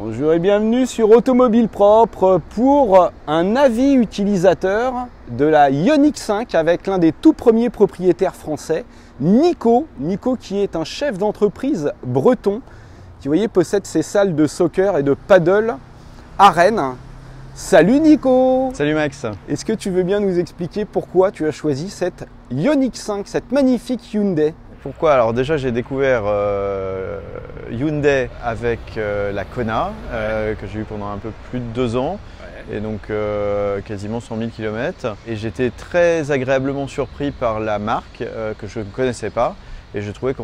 Bonjour et bienvenue sur Automobile Propre pour un avis utilisateur de la Ioniq 5 avec l'un des tout premiers propriétaires français, Nico. Nico qui est un chef d'entreprise breton qui, vous voyez, possède ses salles de soccer et de paddle à Rennes. Salut Nico! Salut Max! Est-ce que tu veux bien nous expliquer pourquoi tu as choisi cette Ioniq 5, cette magnifique Hyundai? Pourquoi? Alors déjà j'ai découvert Hyundai avec la Kona que j'ai eu pendant un peu plus de 2 ans et donc quasiment 100 000 km et j'étais très agréablement surpris par la marque que je ne connaissais pas et je trouvais que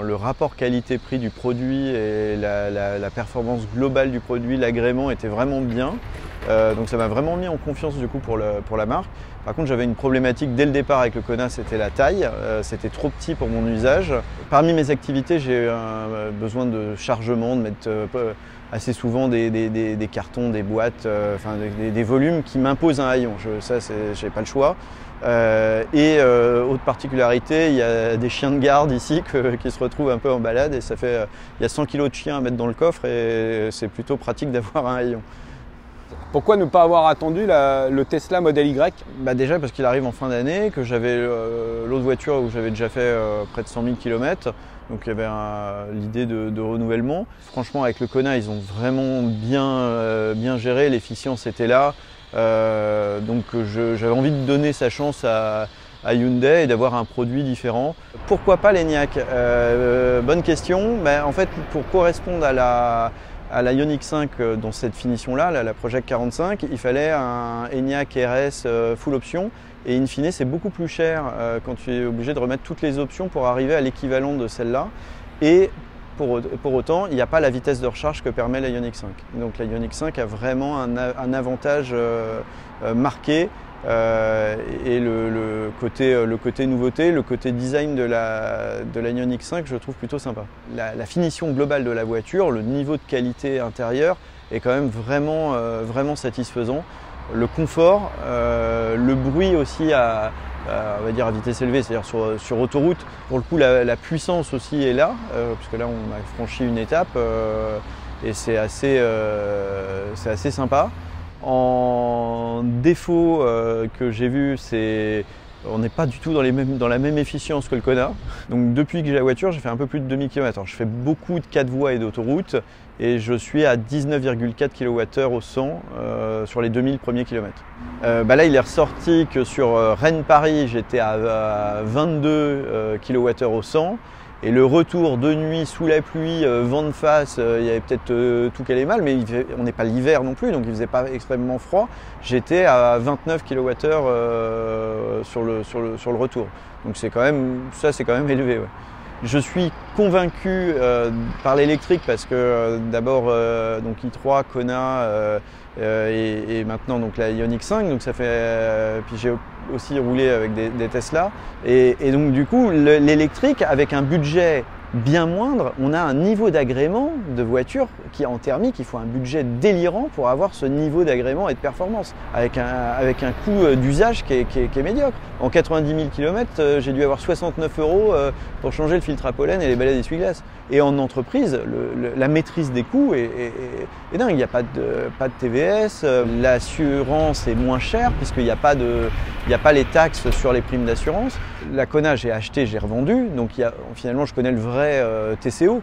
le rapport qualité-prix du produit et la performance globale du produit, l'agrément était vraiment bien. Donc ça m'a vraiment mis en confiance du coup pour la marque. Par contre j'avais une problématique dès le départ avec le Kona, c'était la taille, c'était trop petit pour mon usage. Parmi mes activités j'ai besoin de chargement, de mettre assez souvent des cartons, des boîtes, enfin des volumes qui m'imposent un haillon, ça j'ai pas le choix. Autre particularité, il y a des chiens de garde ici qui se retrouvent un peu en balade et ça fait, il y a 100 kg de chiens à mettre dans le coffre et c'est plutôt pratique d'avoir un haillon. Pourquoi ne pas avoir attendu le Tesla Model Y? Déjà parce qu'il arrive en fin d'année, que j'avais l'autre voiture où j'avais déjà fait près de 100 000 km, donc il y avait l'idée de renouvellement. Franchement avec le Kona ils ont vraiment bien géré, l'efficience était là, donc j'avais envie de donner sa chance à Hyundai et d'avoir un produit différent. Pourquoi pas l'Enyaq? Bonne question. En fait pour correspondre à la Ioniq 5 dans cette finition-là, la Project 45, il fallait un Enyaq RS full option et in fine c'est beaucoup plus cher quand tu es obligé de remettre toutes les options pour arriver à l'équivalent de celle-là. Et pour autant, il n'y a pas la vitesse de recharge que permet la Ioniq 5. Donc la Ioniq 5 a vraiment un avantage marqué. Et le côté nouveauté, le côté design de la Ioniq 5, je trouve plutôt sympa. La finition globale de la voiture, le niveau de qualité intérieure est quand même vraiment satisfaisant. Le confort, le bruit aussi on va dire à vitesse élevée, c'est-à-dire sur autoroute. Pour le coup, la puissance aussi est là, puisque là on a franchi une étape et c'est assez sympa. En défaut que j'ai vu, on n'est pas du tout dans la même efficience que le Kona. Donc depuis que j'ai la voiture, j'ai fait un peu plus de 2000 km. Alors, je fais beaucoup de 4 voies et d'autoroute et je suis à 19,4 kWh au 100 sur les 2000 premiers kilomètres. Là, il est ressorti que sur Rennes-Paris, j'étais à 22 kWh au 100. Et le retour de nuit sous la pluie, vent de face, il y avait peut-être tout qui allait mal, mais on n'est pas l'hiver non plus, donc il ne faisait pas extrêmement froid. J'étais à 29 kWh sur le retour. Donc c'est quand même élevé. Ouais. Je suis convaincu par l'électrique parce que d'abord donc i3, Kona et maintenant donc la Ioniq 5, donc ça fait puis j'ai aussi roulé avec des Tesla et donc du coup l'électrique avec un budget bien moindre, on a un niveau d'agrément de voiture qui en thermique, il faut un budget délirant pour avoir ce niveau d'agrément et de performance avec un coût d'usage qui est médiocre. En 90 000 km, j'ai dû avoir 69 € pour changer le filtre à pollen et les balais d'essuie-glace. Et en entreprise, la maîtrise des coûts est dingue. Il n'y a pas de TVS, l'assurance est moins chère puisqu'il n'y a pas les taxes sur les primes d'assurance. La Kona, j'ai acheté, j'ai revendu, donc finalement je connais le vrai TCO,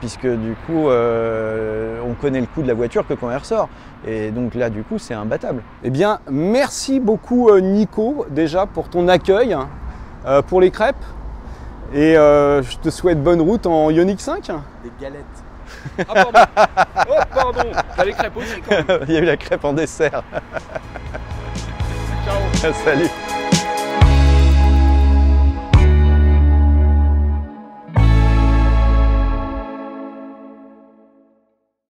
puisque du coup on connaît le coût de la voiture que quand elle ressort. Et donc là du coup c'est imbattable. Eh bien merci beaucoup Nico déjà pour ton accueil, pour les crêpes. Et je te souhaite bonne route en Ioniq 5. Des galettes. Ah pardon. Oh pardon. T'as les crêpes aussi quand même. Il y a eu la crêpe en dessert. Ciao. Salut.